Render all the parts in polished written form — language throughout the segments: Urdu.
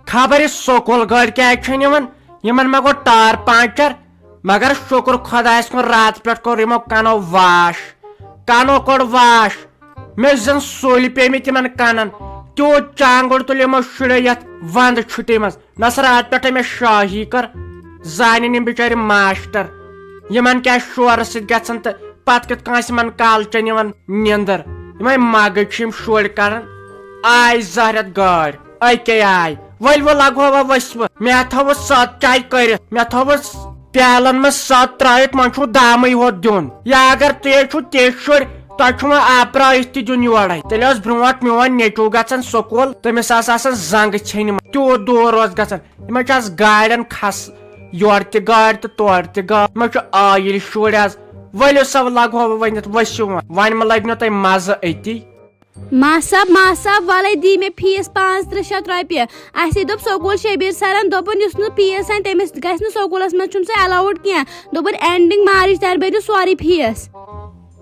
خبر سکول گاڑی کیا ما گو ٹار پانچر مگر شکر خدایس کن رات پہ کور یمو کنو واش کنو کوڑ واش مے زن سولی پیمی تمن کنن تیوت چانگڑ تل یمو شڑے یت وند چھٹی مز نس رات پہ مے شاہی کر زانن یم بچار ماسٹر یمن کیا شور ست گژھن تو پت کت کانس من کالچن یوان نیندر یمے مگج شور کران آئی زہرت گاڑ اکے آئی ول وہ لگو ورس مے تھو 7 چائے کرت مے تھو پیالن میں 7 ترائت من چھو دامے ہوت دین یا اگر تیز چھو تیز شر تہ آپرائت تہ دن یورے تیل برونٹ میون نیچو گھن سکول تمس زنگ چھن تیوت دور روز گھن گاڑین کھس یور تہ گاڑ تو تور تہ گاڑ آیل شر ولو سا لگو ونت ورسو ون ما لگ تہ مزہ اتی ماسب والے دی میں فیس 500 رۄپیہِ اسی دپ سکول شبیر سرن دپن یس نہ فیس ان تمس گژھِ نہ سکولس منٛز چھُنہٕ سُہ الاوُڈ کینٛہہ دپن اینڈنگ مارچ تر بٔرِو سورُے فیس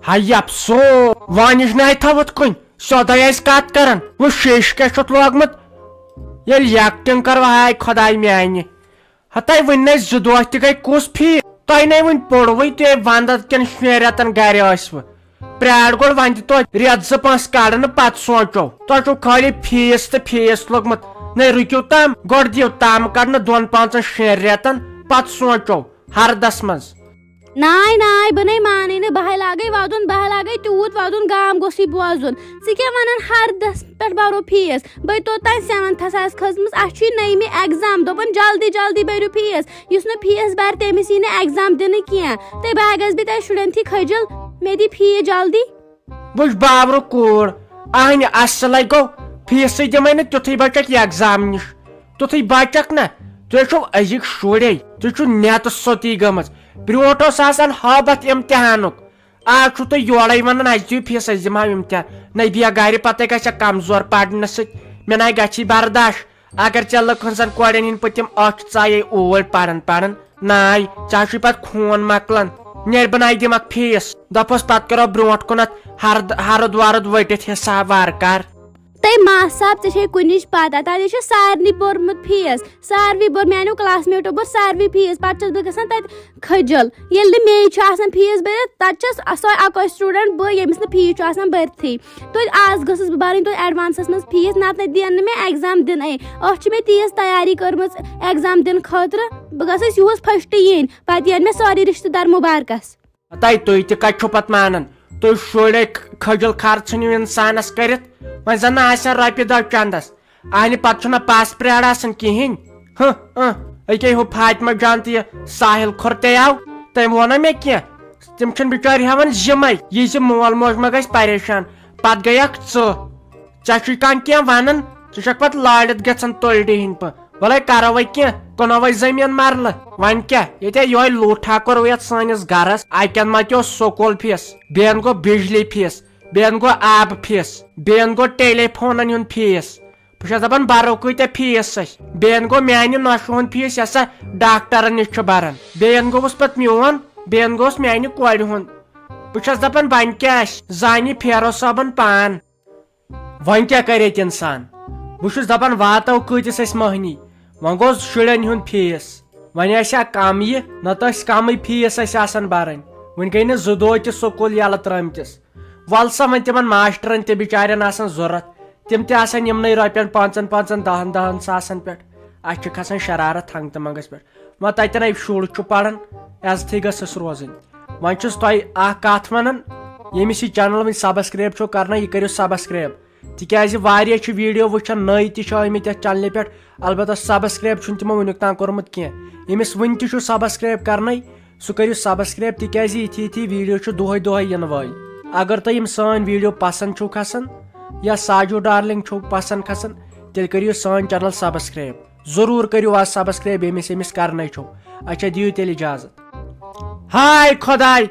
ہائی افسو وانش نہ تھوت کن سودے کت کران وہ شیش کیا چھت لوگمت یل یکٹنگ کر ہائے خداے میانہ ہتائی ون 2 دۄہ تہ گئی کس فی تہ نئی ون پوروے تہ ونٛدٕ کٮ۪ن 6 رٮ۪تن گرِ ٲسوٕ پریڈ گوڑ ون تہ رٮ۪تھ 2 5 کڑن پتہ سوچو تہ چھو خالی فیس تو فیس لوگمت نئی رکو تام گوڑ دیو تام کڑن 2 5 6 رٮ۪تن پتہ سوچو ہردس مز ناے بہ نئی مانے نہ بہے لاگے ودن بہے لاگے تیوت ودن گام گوسی بوزن ژٕ کیٛاہ ونان ہردس پٮ۪ٹھ برو فیس بے توتانۍ 7تھس آسہِ کھٔژمٕژ اسہِ چھُ نٔیمہِ ایگزام دوٚپُن جلدی بٔرِو فیس یُس نہٕ فیس بر تٔمِس یی نہٕ ایگزام دِنہٕ کینٛہہ تہٕ بہٕ گژھٕ بہٕ تۄہہِ شُرٮ۪ن تھی کھٔجل مےٚ دی فیس جلدی وٕچھ بابرٕ کوٗر اہنہِ اصلے گوٚو فیسٕے دِمے نہٕ تیُتھُے بچکھ ایگزام نِش تیُتھُے بچکھ نہ تُہۍ چھِو أزِکۍ شُرے تُہۍ چھِو نٮ۪تہٕ سوتی گٔمٕژ برونٹ حٲبت امتحانک آج چھو تُہۍ یورے ونان اسہِ دِیِو فیس أسۍ دِمہو امتحان نہ بیا گرِ پتہ گژھِ کمزور پرنہٕ سۭتۍ مےٚ ناے گژھی برداشت اگر ژےٚ لٕکن زن کورٮ۪ن ہٕنٛدۍ پٔتِم 8 ژایے اوٗرۍ پران ناے ژےٚ چھُے پتہٕ خوٗن مۄکلان نیرِ بہٕ ناے دِمکھ فیس دپوس پتہٕ کرو برونٛٹھ کُنتھ ہرد ورد ؤٹِتھ حساب وارٕکار تۄہہِ ماسب ژےٚ چھے کُنِچ پتہ تتہِ چھُ سارنٕے پوٚرمُت فیس ساروٕے بوٚر میانیو کلاس میٹو بوٚر ساروٕے فیس پتہٕ چھس بہٕ گژھان تتہِ کھٔجل ییٚلہِ نہٕ مے چھُ آسان فیس بٔرِتھ تتہِ چھس سۄ اکوے سٹوڈنٹ بہٕ ییٚمِس نہٕ فیس چھُ آسان بٔرتھٕے توتہِ آز گٔژھٕس بہٕ بھرٕنۍ توتہِ ایڈوانسس منٛز فیس نتہٕ دِن نہٕ مےٚ ایگزام دِنٕے اتھ چھِ مےٚ تیٖژ تیاری کٔرمٕژ ایگزام دِنہٕ خٲطرٕ بہٕ گژھٕس یِہُس فسٹ یِنۍ پتہٕ یِن مےٚ سٲری رشتہٕ دار مُبارکس تُہۍ تہِ کتہِ چھِو پتہٕ مانان تُہۍ شُرے کھٔجل خرچٲنِو انسانس کٔرِتھ وۄنۍ زن نہ آسن رۄپیہِ دہ چندس اہنہِ پتہٕ چھُنہ پاس پریڈ آسان کہیٖنۍ أکے ہُہ فاطمہ جان تہِ یہِ ساحل کھۄر تے آو تٔمۍ ووٚنا مےٚ کینٛہہ تِم چھِنہٕ بِچٲرۍ ہٮ۪وان زِمے یہِ زِ مول موج ما گژھِ پریشان پتہٕ گٔیکھ ژےٚ چھُے کانٛہہ کینٛہہ ونان ژٕ چھکھ پتہٕ لٲڑِتھ گژھان تُلڈِ ہِنٛدۍ پٲٹھۍ وَلے کرو وۄنۍ کینٛہہ کٕنو وۄنۍ زٔمیٖن مرلہٕ وۄنۍ کیٛاہ ییٚتہِ یِہوے لوٗٹھا کوٚر یتھ سٲنِس گرس اکٮ۪ن متیو سکوٗل فیس بیٚین گوٚو بجلی فیس بیٚین گوٚو آبہٕ فیس بیٚین گوٚو ٹیلی فونن ہُنٛد فیس بہٕ چھس دپان برو کۭتیاہ فیس ٲسۍ بیٚین گوٚو میانہِ نۄشہِ ہُنٛد فیس یۄس سا ڈاکٹرن نِش چھُ بران بیٚین گوٚوُس پتہٕ میون بیٚین گوٚوُس میانہِ کورِ ہُنٛد بہٕ چھس دپان وۄنۍ کیٛاہ آسہِ زانہِ فیرو صٲبن پان وۄنۍ کیٛاہ کرِ ییٚتہِ انسان بہٕ چھُس دپان واتو کۭتِس أسۍ مٔہنی وۄنۍ گوٚو شُرٮ۪ن ہُنٛد فیس وۄنۍ آسہِ ہا کم یہِ نتہٕ ٲسۍ کمٕے فیس اسہِ آسان برٕنۍ وۄنۍ گٔے نہٕ 2 دۄہ تہِ سکوٗل یلہٕ ترٲمتِس ول سا وۄنۍ تِمن ماسٹرن تہِ بِچارٮ۪ن آسان ضروٗرت تِم تہِ آسان یِمنٕے رۄپین 5 ساسن پٮ۪ٹھ اسہِ چھِ کھسان شرارت ہنٛگ تہٕ منٛگس پٮ۪ٹھ وۄنۍ تتٮ۪ن شُر چھُ پران عزتھٕے گٔژھٕس روزٕنۍ وۄنۍ چھُس تۄہہِ اکھ کتھ ونان ییٚمِس یہِ چینل وۄنۍ سبسکرایب چھُو کرنا یہِ کٔرِو سبسکرایب تِکیازِ واریاہ چھِ ویڈیو وٕچھان نٔے تہِ چھِ آمٕتۍ یتھ چنلہِ پٮ۪ٹھ البتہ سبسکرایب چھُنہٕ تِمو وُنیُک تام کوٚرمُت کینٛہہ ییٚمِس وُنہِ تہِ چھُ سبسکرایب کرنے سُہ کٔرِو سبسکرایب تِکیازِ یِتھی ویڈیو چھُ دۄہے یِنہٕ وٲلۍ اگر تۄہہِ یِم سٲنۍ ویڈیو پسنٛد چھُو کھسان یا ساجو ڈارلنگ چھُو پسنٛد کھسان تیٚلہِ کٔرِو سٲنۍ چینل سبسکرایب ضروٗر کٔرِو آز سبسکرایب ییٚمِس کرنے چھُو اچھا دِیِو تیٚلہِ اجازت ہاے خۄداے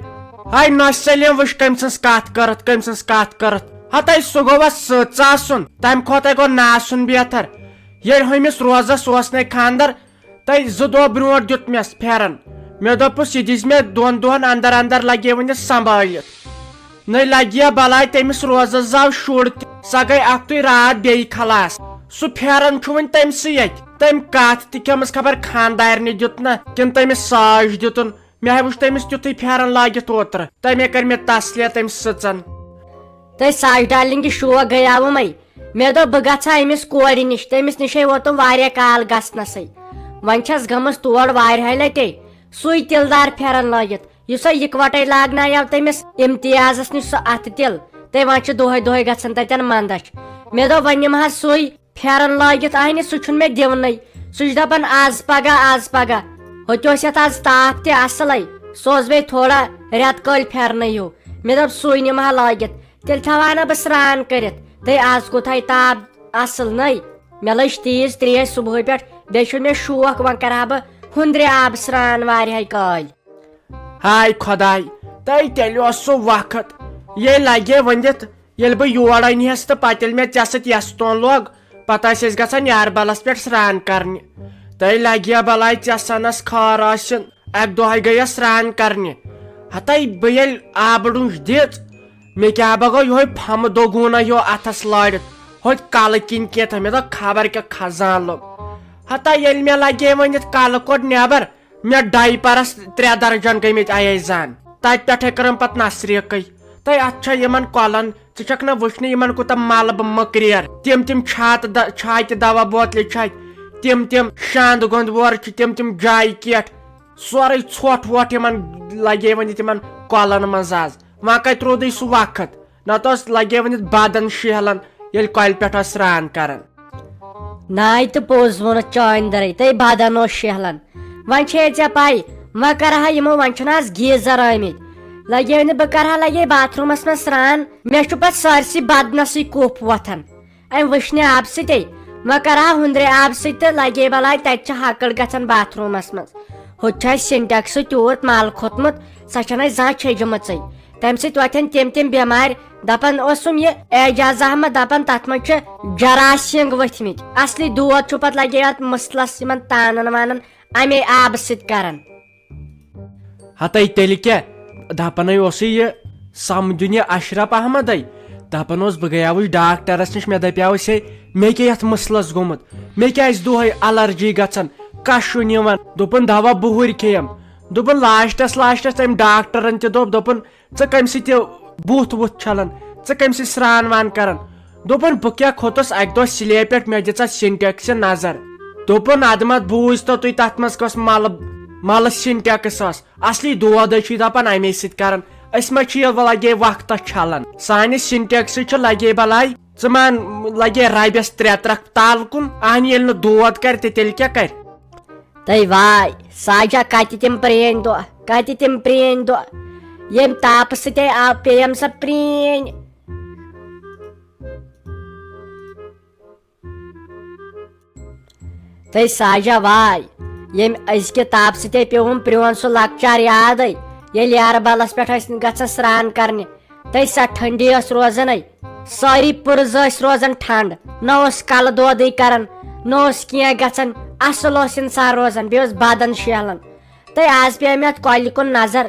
ہاے نۄش سلیم وٕچھ کٔمۍ سٕنٛز کتھ کرتھ ہتاے سُہ گوٚوا سٕژ آسُن تمہِ کھۄتہٕ گوٚو نہٕ آسُن بہتر ییٚلہِ ہُمِس روزس اوس نے خانٛدر تۄہہِ 2 دۄہ برونٛٹھ دیُت مےٚ پھیرن مےٚ دوٚپُس یہِ دِژ مےٚ 2 دۄہن اندر لگے وٕنہِ سنبھٲلِتھ نٔے لگیا بلاے تٔمِس روزس زاو شُر تہِ سۄ گٔے اکھتُے راتھ بیٚیہِ خلاص سہ پھیرن چھ ون تم ست تم کت تہ کھمس خبر خاندارنہ دتنا کن تمس ساج دتن مے وچھ تمس تیتھے پھیرن لاگت اوتر تمے کر مے تسلیہ تم سژن تہ ساج ڈالنگ شوق گیاو مے مے دو بہ گژھا امس کورِ نش تمس نشے ووتم واریاہ کال گژھنسے ون چھس گمس تور واریاہ لٹے سُے تِلدار پھیرن لٲگِتھ یُس اِکوٹے لاگنایو تٔمِس امتیازس نش سُہ اتھٕ تِل تہٕ وۄنۍ چھُ دۄہے دۄہے گژھان تتٮ۪ن منٛدچھ مےٚ دوٚپ وۄنۍ نِمہٕ حظ سُے پھیرن لٲگِتھ اَنہِ سُہ چھُنہٕ مےٚ دِونٕے سُہ چھُ دپان آز پگاہ ہوٚتہِ اوس یتھ آز تاپھ تہِ اصلے سُہ اوس بیٚیہِ تھوڑا رٮ۪تہٕ کٲلۍ پھیرنٕے ہیوٗ مےٚ دوٚپ سُے نِمہٕ ہا لٲگِتھ تیٚلہِ تھاوہا نا بہٕ سرٛان کٔرِتھ تہٕ آز کوٗتاہ تاپھ اصل نٔے مےٚ لٔج تیٖژ ترٛیش صبحٲے پٮ۪ٹھ بیٚیہِ چھُ مےٚ شوق وۄنۍ کرٕ ہا بہٕ ہُندرِ آبہٕ سرٛان واریاہہِ کالہِ ہاے خۄداے تیٚلہِ اوس سُہ وقت ییٚلہِ لگے ؤنِتھ ییٚلہِ بہٕ یور أنہس تہٕ پتہٕ ییٚلہِ مےٚ ژےٚ سۭتۍ یسہٕ لوگ پتہٕ ٲسۍ أسۍ گژھان یاربلس پٮ۪ٹھ سرٛان کرنہِ تیٚلہِ لگے بلاے ژےٚ سنس خٲر ٲسِن اکہِ دۄہے گٔیس سرٛان کرنہِ ہتے بہٕ ییٚلہِ آبہٕ ڈوٗنٛچ دِژ مےٚ کیاہ با گوٚو یِہوے پھمہٕ دوٚگوٗنا ہیوٗ اتھس لٲرِتھ ہوٚتہِ کلہٕ کِنۍ کینٛژھا مےٚ دوٚپ خبر کیٛاہ کھزان لوٚگ ہتا ییٚلہِ مےٚ لگے ؤنِتھ کلہٕ کوٚڑ نٮ۪بر مےٚ ڈایپرس 3 درجن گٔمٕتۍ ایزان تتہِ پٮ۪ٹھے کٔرٕم پتہٕ نصریٖقٕے تہٕ اتھ چھا یِمن کۄلن ژٕ چھکھ نا وٕچھنہِ یِمن کوٗتاہ ملبہٕ مٔکریر تِم چھاتہِ دوا بوتلہِ چھِ اتہِ تِم شانٛد گۄنٛد وورٕ چھِ تِم جایہِ سورُے ژھۄٹھ وۄٹھ یِمن لگے ؤنِتھ یِمن کۄلن منٛز آز وۄنۍ کتہِ روٗدٕے سُہ وقت نتہٕ اوس لگے ؤنِتھ بدن شیہلان ییٚلہِ کۄلہِ پٮ۪ٹھ ٲس سرٛان کران ناے تہٕ پوٚز ووٚنُتھ چٲنۍ تہٕ بدن اوس شیہلان وۄنۍ چھے ژےٚ پاے وۄنۍ کرہا یِمو وۄنۍ چھُنہٕ آز گیٖزر آمٕتۍ لگے نہٕ بہٕ کرہا لگے باتھروٗمس منٛز سرٛان مےٚ چھُ پتہٕ سٲرسٕے بدنسٕے کُپھ وۄتھان امہِ وٕشنہِ آبہٕ سۭتے وۄنۍ کرہا ہُندرِ آبہٕ سۭتۍ تہٕ لگے بلاے تتہِ چھِ ہکٕڑ گژھان باتھروٗمس منٛز ہوٚتہِ چھُ اسہِ سِنٹیکسہٕ تیوٗت مل کھوٚتمُت سۄ چھنہٕ اسہِ زانٛہہ چھیجمٕژٕے تمہِ سۭتۍ وۄتھن تِم بٮ۪مارِ دپان اوسُم یہِ اعجاز احمد دپان تتھ منٛز چھِ جراثیم ؤتھمٕتۍ اصلی دود چھُ پتہٕ لگے اتھ مٕسلس یِمن تانن وانن امے آبہٕ سۭتۍ کران ہتے تیٚلہِ کیٛاہ دپانے اوسُے یہِ سمجُن یہِ اشرف احمدے دپان اوس بہٕ گٔیاوُس ڈاکٹرس نِش مےٚ دپیاوُس ہے مےٚ کیٛاہ یتھ مٕسلس گوٚمُت مےٚ کیٛاہ آسہِ دۄہے الرجی گژھان کشُن یِوان دوٚپُن دوا بُہُرۍ کھیٚیم دوٚپُن لاسٹس تٔمۍ ڈاکٹرن تہِ دوٚپُن ژٕ کمہِ سۭتۍ بُتھ وُتھ چھلان ژٕ کمہِ سۭتۍ سرٛان وان کران دوٚپُن بہٕ کیٛاہ کھوٚتُس اکہِ دۄہ سِلیب پٮ۪ٹھ مےٚ دِژ اتھ سِنٹیکسہِ نظر دوٚپُن ادٕ مت بوٗزتو تُہۍ تتھ منٛز کۄس ملہٕ سِنٹیکس ٲس اصلی دود چھُ دپان امے سۭتۍ کران أسۍ ما چھِ یہِ لگے وقتس چھلان سانہِ سِنٹیکسہٕ چھُ لگے بلاے ژٕ مان لگے ربس 3 ترکھ تال کُن اہنہِ ییٚلہِ نہٕ دود کرِ تہٕ تیٚلہِ کیٛاہ کرِ تہٕ واے ساجا کتہِ تِم پرٛٲنۍ دۄہ ییٚمہِ تاپہٕ سۭتے آو پیٚیَم سۄ پرٛٲنۍ تہٕ ساجا واے ییٚمہِ أزکہِ تاپہٕ سۭتے پیوٚوُم پرٛون سُہ لۄکچار یادے ییٚلہِ یاربلس پٮ۪ٹھ ٲسۍ گژھان سرٛان کرنہِ تہٕ سۄ ٹھنڈی ٲس روزان سٲری پُرزٕ ٲسۍ روزان ٹھنڈ نہ اوس کلہٕ دودٕے کران نہ اوس کینٛہہ گژھان اصل اوس انسان روزان بیٚیہِ اوس بدن شیہلان تہٕ آز پیٚیہِ مےٚ اتھ کۄلہِ کُن نظر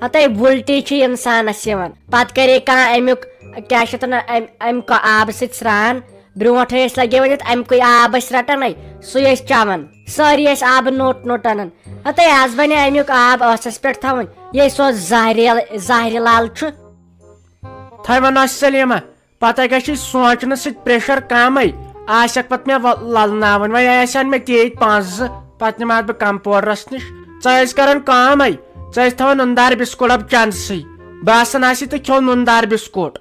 ہتے وُلٹی چھِ انسانس یِوان پتہٕ کرے کانٛہہ امیُک کیٛاہ چھِ اتھ ونان امہِ آبہٕ سۭتۍ سرٛان برونٛٹھے ٲسۍ لگے ؤنِتھ امیُکُے آب ٲسۍ رٹان سُے ٲسۍ چٮ۪وان سٲری ٲسۍ آبہٕ نوٚٹ انان ہتے آز بنے امیُک آب ٲسس پٮ۪ٹھ تھاوُن یے سُہ زہرِ لال چھُ تھاوان سلیما پتہٕ گژھِ سونچنہٕ سۭتۍ پریشر کمے آسکھ پتہٕ مےٚ للناوان وۄنۍ آسن مےٚ تیٖتۍ 5 پتہٕ نِمہٕ بہٕ کمپوڈرس نِش ژٕ ٲسۍ کران کٲمے ژٕ ٲسۍ تھاوان نُندار بِسکوٹ اب چندسٕے باسان آسی تہٕ کھیو نُندار بِسکوٹ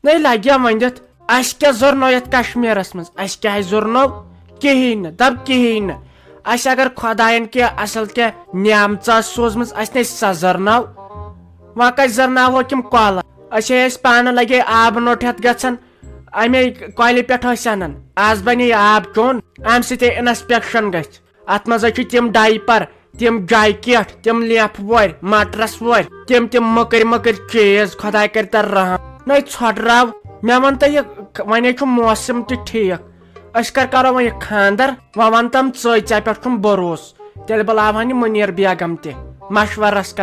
نٔے لگیا ؤنِتھ اسہِ کیٛاہ زورنو یتھ کشمیٖرس منٛز اسہِ کیٛاہ زورنو کہیٖنۍ نہٕ دپ کہیٖنۍ نہٕ اسہِ اگر خۄداین کینٛہہ اصل کینٛہہ نعمژٕ ٲس سوٗزمٕژ اسہِ نَے سۄ زرنو وۄنۍ کتہِ زرناوہوکھ یِم کۄلہٕ أسۍ ٲسۍ پانہٕ لگے آبہٕ نوٚٹ ہٮ۪تھ گژھان امے کۄلہِ پٮ۪ٹھ ٲسۍ انان آز بنے آب چوٚن امہِ سۭتۍ انسپیکشن گژھِ اتھ منٛز چھِ تِم ڈایپر تِم جاکیٹ تِم لیفہٕ وورِ مٹرس وورِ تِم مٔکٕرۍ چیٖز خۄداے کرِ تر رحم نٔے ژھۄٹراو مےٚ ون تہٕ یہِ وۄنۍ چھُ موسم تہِ ٹھیٖک أسۍ کرو وۄنۍ یہِ خاندر وۄنۍ ون تم ژےٚ پٮ۪ٹھ چھُم بروسہٕ تیٚلہِ بُلاوہن یہِ مُنیٖر بیگم تہِ مشورس کران